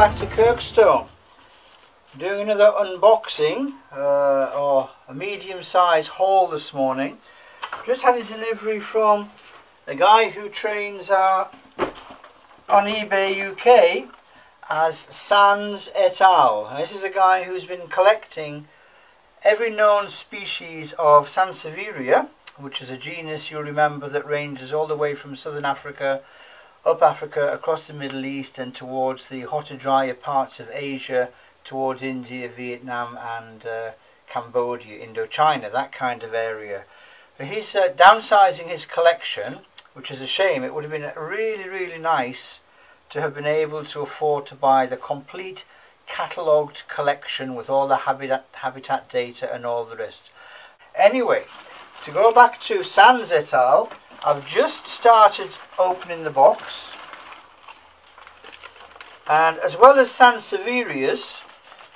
back to Kirkstone. Doing another unboxing or a medium-sized haul this morning. Just had a delivery from a guy who trains on eBay UK as Sans et al. And this is a guy who's been collecting every known species of Sansevieria, which is a genus you'll remember that ranges all the way from southern Africa, up Africa, across the Middle East and towards the hotter, drier parts of Asia, towards India, Vietnam and Cambodia, Indochina, that kind of area. But he's downsizing his collection, which is a shame. It would have been really nice to have been able to afford to buy the complete catalogued collection with all the habitat data and all the rest. Anyway, to go back to Sans et al., I've just started opening the box, and as well as Sansevierias,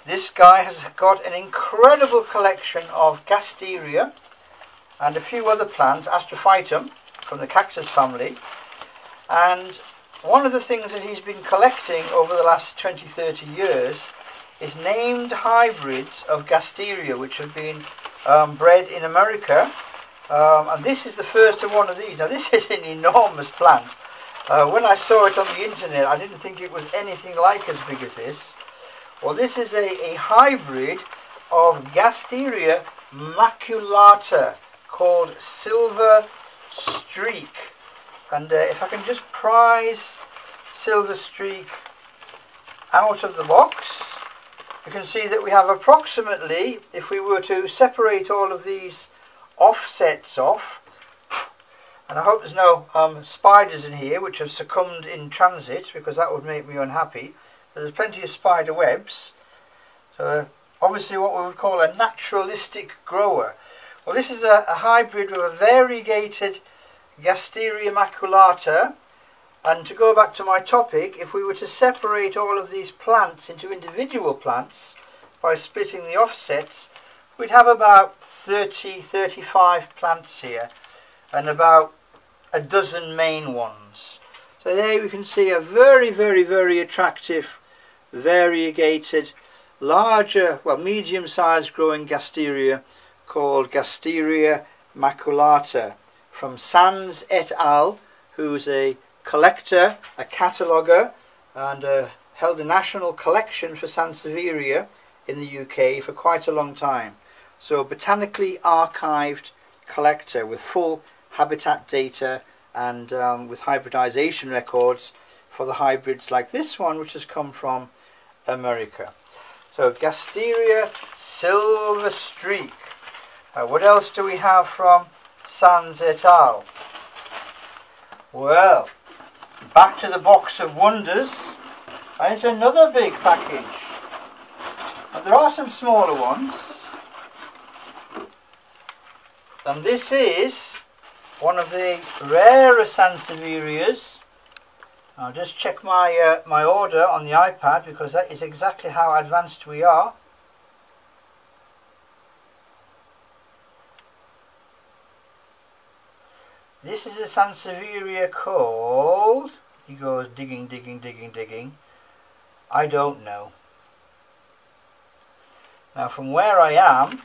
this guy has got an incredible collection of Gastyria and a few other plants, Astrophytum from the cactus family. And one of the things that he's been collecting over the last 20-30 years is named hybrids of Gastyria, which have been bred in America. And this is the first of one of these. Now this is an enormous plant. When I saw it on the internet, I didn't think it was anything like as big as this. Well, this is a hybrid of Gastyria maculata called Silver Streak. And if I can just prise Silver Streak out of the box, you can see that we have approximately, if we were to separate all of these offsets off, and I hope there's no spiders in here which have succumbed in transit, because that would make me unhappy. But there's plenty of spider webs. So obviously what we would call a naturalistic grower. Well, this is a hybrid with a variegated Gastyria maculata. And to go back to my topic, if we were to separate all of these plants into individual plants by splitting the offsets, we'd have about 30-35 plants here and about a dozen main ones. So there we can see a very attractive variegated larger, well, medium-sized growing Gastyria called Gastyria maculata from Sans et al., who's a collector, a cataloguer, and held a national collection for Sansevieria in the UK for quite a long time. So a botanically archived collector with full habitat data and with hybridization records for the hybrids like this one, which has come from America. So Gastyria Silver Streak. What else do we have from Sans et al.? Well, back to the box of wonders, and it's another big package. And there are some smaller ones. And this is one of the rarer Sansevierias. I'll just check my my order on the iPad, because that is exactly how advanced we are. This is a Sansevieria called, he goes digging. I don't know. Now from where I am,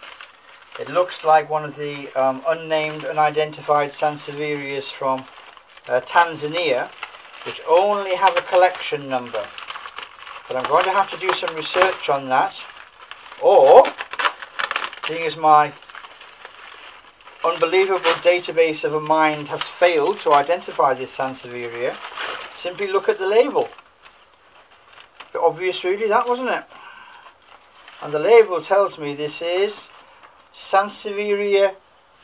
it looks like one of the unnamed, unidentified Sansevierias from Tanzania, which only have a collection number. But I'm going to have to do some research on that, or, seeing as my unbelievable database of a mind has failed to identify this Sansevieria, simply look at the label. But obvious really, that, wasn't it? And the label tells me this is Sansevieria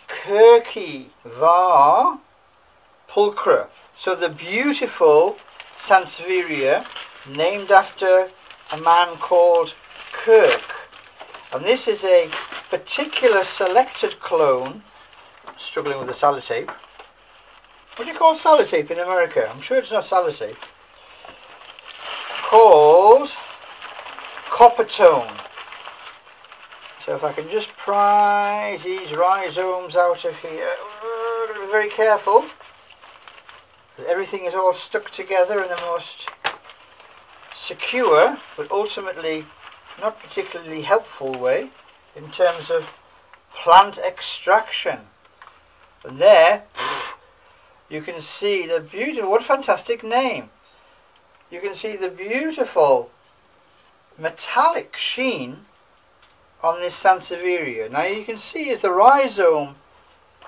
Kirki var pulchra. So the beautiful Sansevieria named after a man called Kirk. And this is a particular selected clone. I'm struggling with the sellotape. What do you call sellotape in America? I'm sure it's not sellotape. Called Coppertone. So if I can just prise these rhizomes out of here, be very careful. Everything is all stuck together in the most secure but ultimately not particularly helpful way in terms of plant extraction. And there you can see the beautiful, what a fantastic name. You can see the beautiful metallic sheen on this Sansevieria. Now you can see as the rhizome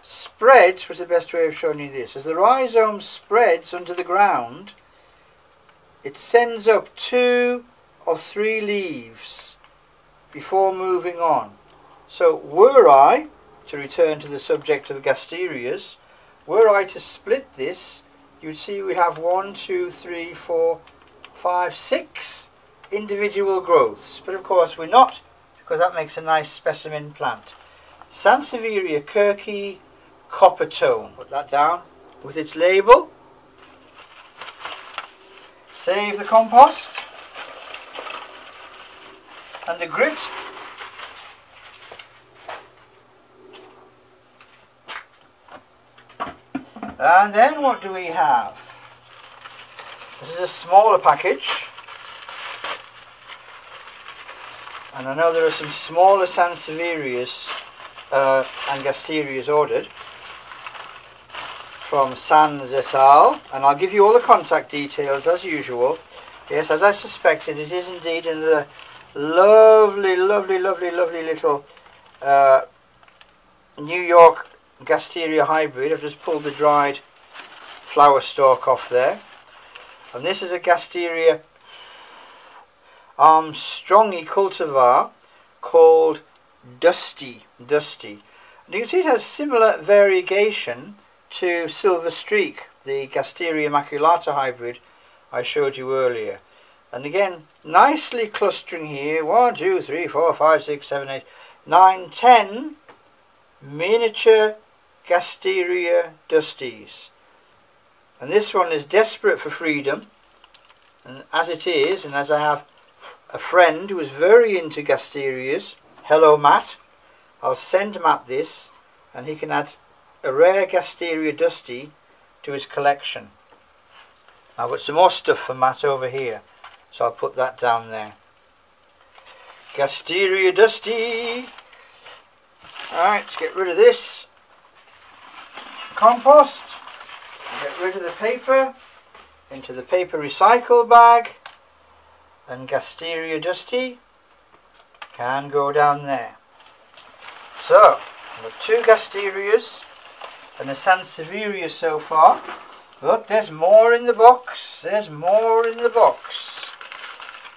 spreads, was the best way of showing you this, as the rhizome spreads under the ground, it sends up 2 or 3 leaves before moving on. So were I, to return to the subject of Gasterias, were I to split this, you'd see we have 1, 2, 3, 4, 5, 6 individual growths. But of course we're not, because that makes a nice specimen plant. Sansevieria Coppertone. Put that down with its label. Save the compost and the grit. And then what do we have? This is a smaller package. And I know there are some smaller Sansevierias and Gasterias ordered from Sans et al. And I'll give you all the contact details as usual. Yes, as I suspected, it is indeed in the lovely, lovely, lovely, lovely little New York Gastyria hybrid. I've just pulled the dried flower stalk off there. And this is a Gastyria Armstrongi cultivar called Dusty. And you can see it has similar variegation to Silver Streak, the Gastyria maculata hybrid I showed you earlier. And again, nicely clustering here, 1, 2, 3, 4, 5, 6, 7, 8, 9, 10 miniature Gastyria Dusties. And this one is desperate for freedom, and as it is, and as I have a friend who is very into Gasterias, hello Matt, I'll send Matt this and he can add a rare Gastyria Dusty to his collection. I've got some more stuff for Matt over here, so I'll put that down there. Gastyria Dusty. Alright, let's get rid of this compost, get rid of the paper, into the paper recycle bag, and Gastyria Dusty can go down there. So, we've got 2 Gasterias and a Sansevieria so far, but there's more in the box, there's more in the box.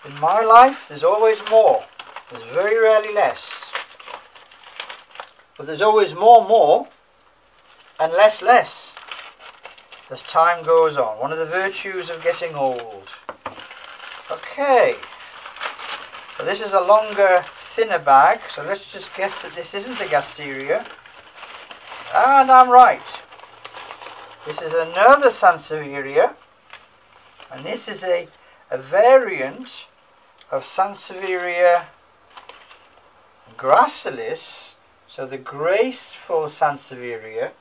In my life there's always more, there's very rarely less. But there's always more and less as time goes on. One of the virtues of getting old. Okay, so this is a longer, thinner bag, so let's just guess that this isn't a Gastyria. And I'm right. This is another Sansevieria, and this is a variant of Sansevieria gracilis, so the graceful Sansevieria,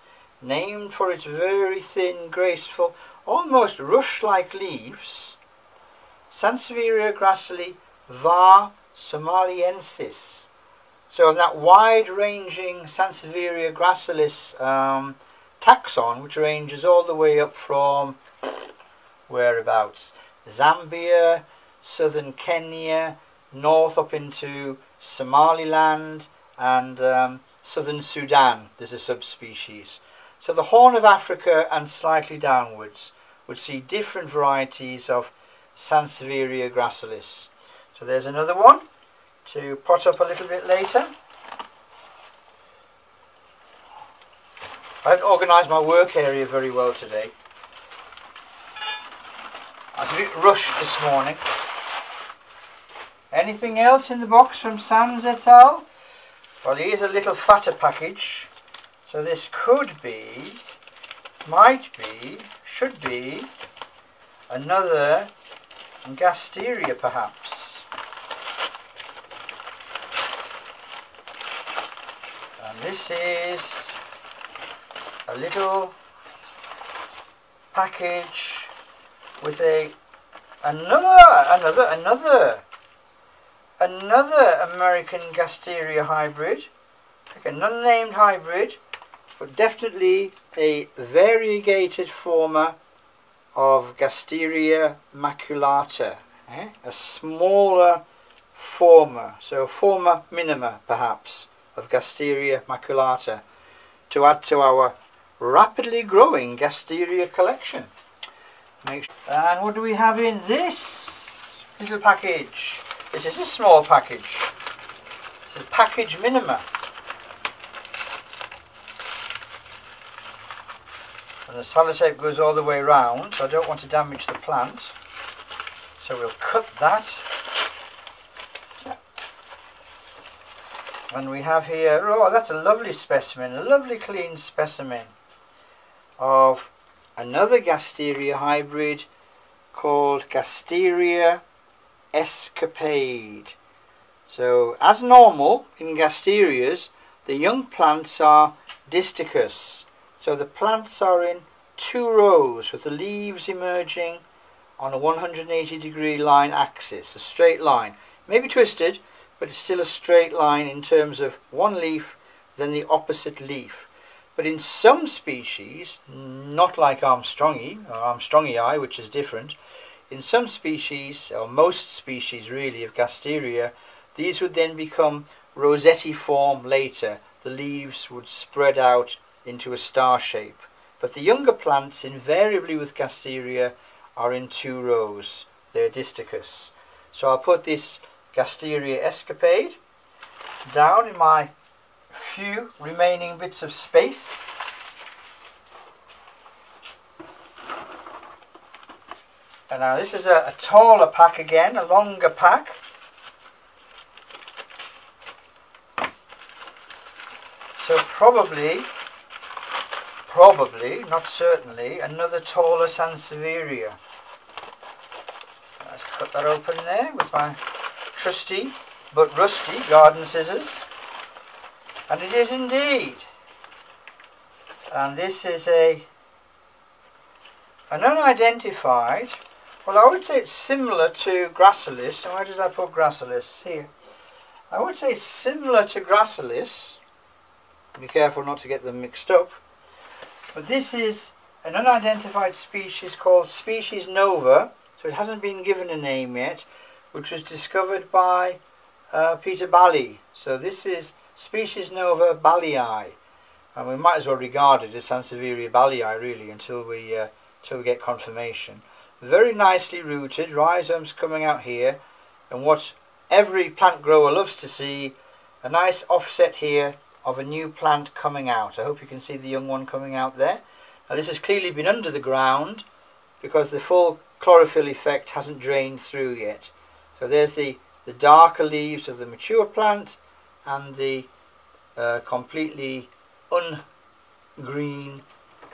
named for its very thin, graceful, almost rush-like leaves. Sansevieria gracili var somaliensis. So in that wide-ranging Sansevieria gracilis taxon, which ranges all the way up from whereabouts? Zambia, southern Kenya, north up into Somaliland, and southern Sudan. There's a subspecies. So the Horn of Africa and slightly downwards would see different varieties of Sansevieria gracilis. So there's another one to pot up a little bit later. I haven't organised my work area very well today. I was a bit rushed this morning. Anything else in the box from Sans et al? Well, here's a little fatter package. So this could be, might be, should be another Gastyria perhaps. And this is a little package with a Another American Gastyria hybrid. Okay, an unnamed hybrid, but definitely a variegated former of Gastyria maculata. A smaller former, so former minima perhaps, of Gastyria maculata, to add to our rapidly growing Gastyria collection. And what do we have in this little package? This is a small package. This is package minima. And the sellotape goes all the way around, so I don't want to damage the plant. So we'll cut that. And we have here, oh, that's a lovely specimen, a lovely clean specimen of another Gastyria hybrid called Gastyria Escapade. So as normal in Gasterias, the young plants are disticus. So the plants are in 2 rows with the leaves emerging on a 180-degree line axis, a straight line. Maybe twisted, but it's still a straight line in terms of one leaf, then the opposite leaf. But in some species, not like Armstrongi or Armstrongii, which is different, in some species, or most species really of Gastyria, these would then become rosette form later. The leaves would spread out into a star shape. But the younger plants, invariably with Gastyria, are in 2 rows. They're disticus. So I'll put this Gastyria Escapade down in my few remaining bits of space. And now this is a taller pack again, a longer pack. So probably, not certainly, another taller Sansevieria. Let's cut that open there with my trusty but rusty garden scissors. And it is indeed. And this is an unidentified, well, I would say it's similar to Gracilis. And where did I put Gracilis? Here. I would say similar to Gracilis. Be careful not to get them mixed up. But this is an unidentified species called species Nova. So it hasn't been given a name yet, which was discovered by Peter Bally. So this is species Nova Ballii, and we might as well regard it as Sansevieria Ballii really until we get confirmation. Very nicely rooted, rhizomes coming out here, and what every plant grower loves to see, a nice offset here of a new plant coming out. I hope you can see the young one coming out there. Now this has clearly been under the ground because the full chlorophyll effect hasn't drained through yet. So there's the darker leaves of the mature plant and the completely ungreen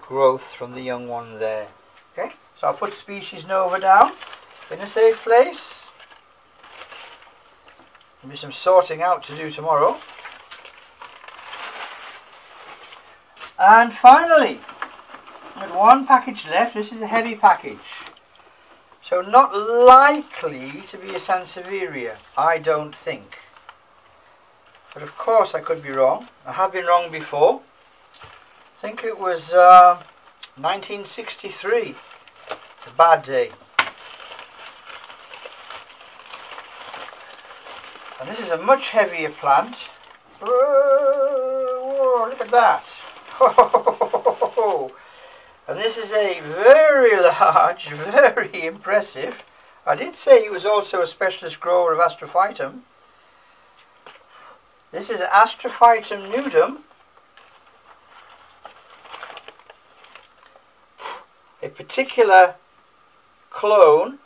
growth from the young one there. Okay, so I'll put species Nova down in a safe place. There'll be some sorting out to do tomorrow. And finally, with one package left, this is a heavy package. So not likely to be a Sansevieria, I don't think. But of course I could be wrong. I have been wrong before. I think it was 1963. A bad day. And this is a much heavier plant. Whoa, look at that. And this is a very large, very impressive. I did say he was also a specialist grower of Astrophytum. This is Astrophytum nudum, a particular clone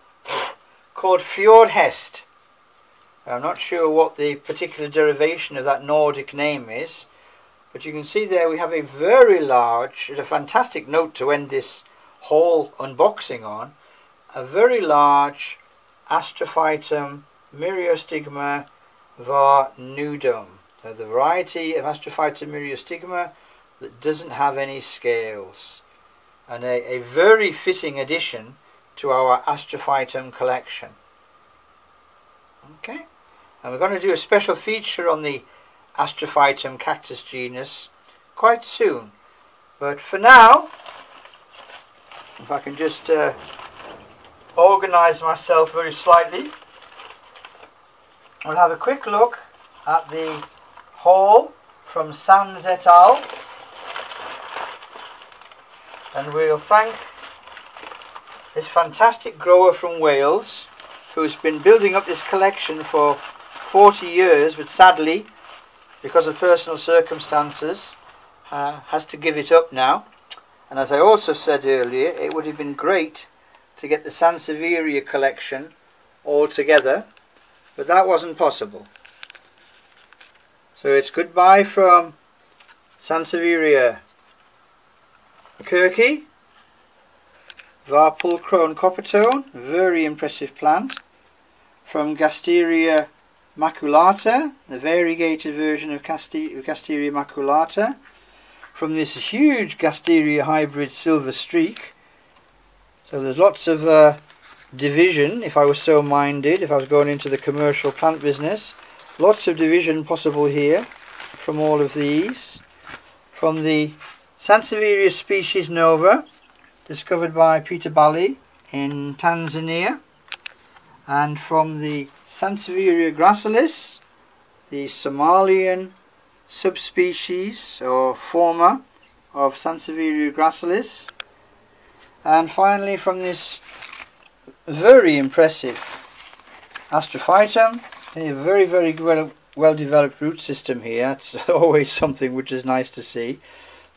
called Fjordhest. I'm not sure what the particular derivation of that Nordic name is, but you can see there we have a very large, it's a fantastic note to end this whole unboxing on, a very large Astrophytum Myriostigma var nudum. So the variety of Astrophytum Myriostigma that doesn't have any scales. And a very fitting addition to our Astrofighting collection. Okay, and we're going to do a special feature on the Astrofighting cactus genus quite soon. But for now, if I can just organise myself very slightly, we'll have a quick look at the haul from Sans et al. And we'll thank this fantastic grower from Wales who's been building up this collection for 40 years, but sadly, because of personal circumstances, has to give it up now. And as I also said earlier, it would have been great to get the Sansevieria collection all together, but that wasn't possible. So it's goodbye from Sansevieria Coppertone, Coppertone, very impressive plant. From Gastyria maculata, the variegated version of Gastyria maculata. From this huge Gastyria hybrid silver streak. So there's lots of division, if I was so minded, if I was going into the commercial plant business. Lots of division possible here from all of these. From the Sansevieria species Nova, discovered by Peter Bally in Tanzania. And from the Sansevieria gracilis, the Somalian subspecies or forma of Sansevieria gracilis. And finally from this very impressive Astrofighting, a very well developed root system here. It's always something which is nice to see.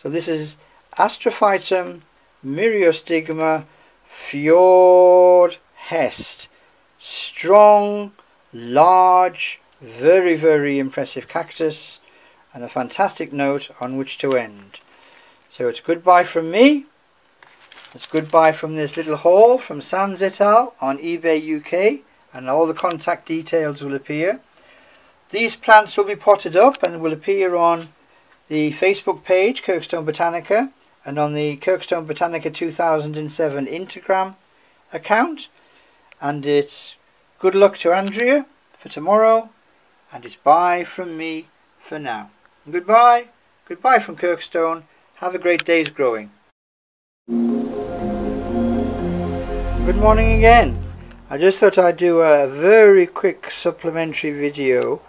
So this is Astrofighting Myriostigma Fjord Hest. Strong, large, very impressive cactus, and a fantastic note on which to end. So it's goodbye from me. It's goodbye from this little haul from Sans et al. On eBay UK, and all the contact details will appear. These plants will be potted up and will appear on the Facebook page Kirkstone Botanica and on the Kirkstone Botanica 2007 Instagram account. And it's good luck to Andrea for tomorrow, and it's bye from me for now. And goodbye from Kirkstone. Have a great day's growing. Good morning again. I just thought I'd do a very quick supplementary video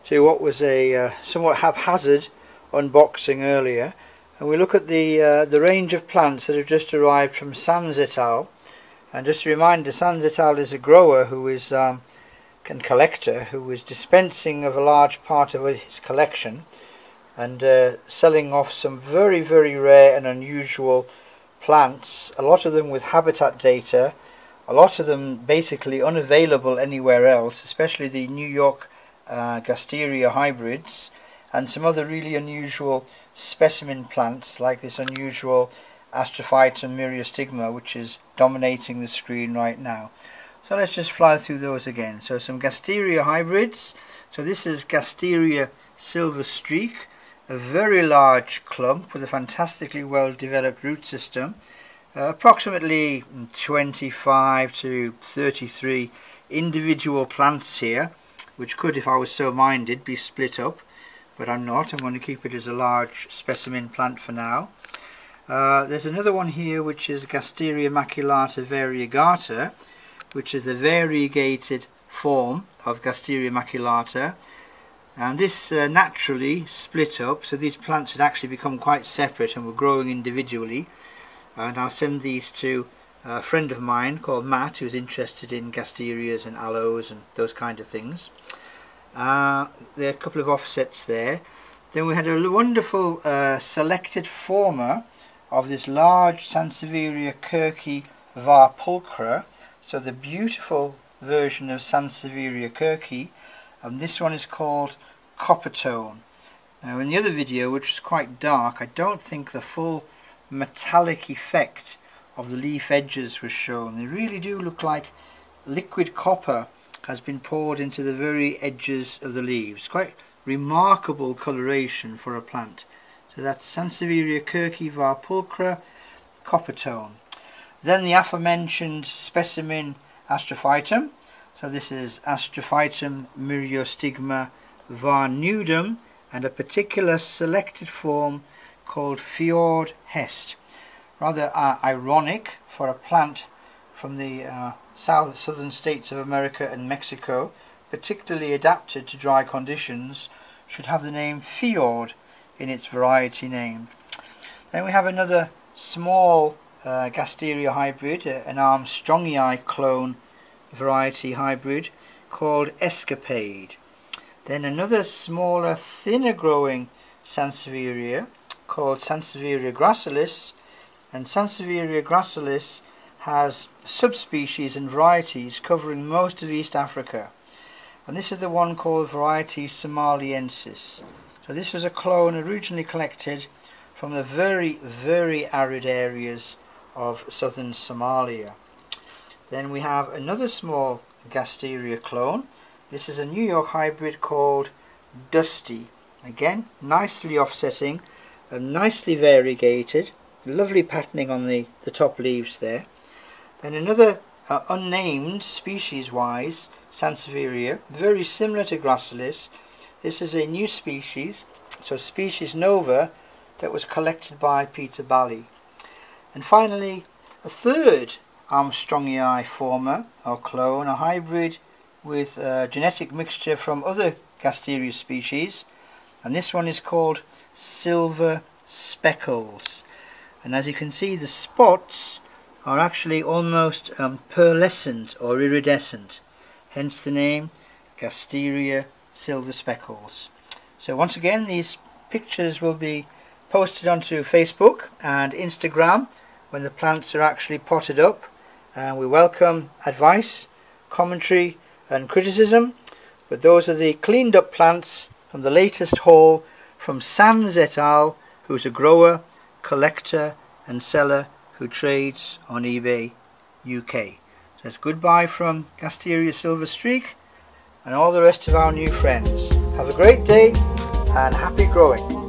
to what was a somewhat haphazard unboxing earlier, and we look at the range of plants that have just arrived from Sans et al. And just a reminder, Sans et al. Is a grower who is and collector who is dispensing of a large part of his collection and selling off some very rare and unusual plants, a lot of them with habitat data, a lot of them basically unavailable anywhere else, especially the New York Gastyria hybrids, and some other really unusual specimen plants like this unusual Astrofighting Myriostigma, which is dominating the screen right now. So let's just fly through those again. So some Gastyria hybrids. So this is Gastyria Silver Streak, a very large clump with a fantastically well developed root system. Approximately 25 to 33 individual plants here, which could, if I was so minded, be split up, but I'm not. I'm going to keep it as a large specimen plant for now. There's another one here which is Gastyria maculata variegata, which is the variegated form of Gastyria maculata, and this naturally split up, so these plants had actually become quite separate and were growing individually. And I'll send these to a friend of mine called Matt, who's interested in Gasterias and aloes and those kind of things. There are a couple of offsets there. Then we had a wonderful selected forma of this large Sansevieria Kirki var pulchra, so the beautiful version of Sansevieria Kirki, and this one is called Coppertone. Now in the other video, which was quite dark, I don't think the full metallic effect of the leaf edges was shown. They really do look like liquid copper has been poured into the very edges of the leaves. Quite remarkable coloration for a plant. So that's Sansevieria Kirki var pulchra Coppertone. Then the aforementioned specimen Astrophytum. So this is Astrofighting Myriostigma var nudum, and a particular selected form called Fjord Hest. Rather ironic for a plant from the southern states of America and Mexico, particularly adapted to dry conditions, should have the name Fjord in its variety name. Then we have another small Gastyria hybrid, an Armstrongii clone variety hybrid called Escapade. Then another smaller, thinner growing Sansevieria called Sansevieria gracilis, and Sansevieria gracilis has subspecies and varieties covering most of East Africa, and this is the one called variety somaliensis. So this was a clone originally collected from the very arid areas of southern Somalia. Then we have another small Gastyria clone. This is a New York hybrid called Dusty. Again, nicely offsetting and nicely variegated, lovely patterning on the top leaves there. Then another unnamed species-wise Sansevieria, very similar to gracilis. This is a new species, so species Nova, that was collected by Peter Bally. And finally, a third Armstrongii former or clone, a hybrid with a genetic mixture from other Gastyria species, and this one is called Silver Speckles. And as you can see, the spots are actually almost pearlescent or iridescent, hence the name Gastyria Silver Speckles. So once again, these pictures will be posted onto Facebook and Instagram when the plants are actually potted up, and we welcome advice, commentary and criticism, but those are the cleaned up plants from the latest haul from Sans et al., who's a grower, collector and seller who trades on eBay UK. So it's goodbye from Gastyria Silver Streak and all the rest of our new friends. Have a great day and happy growing.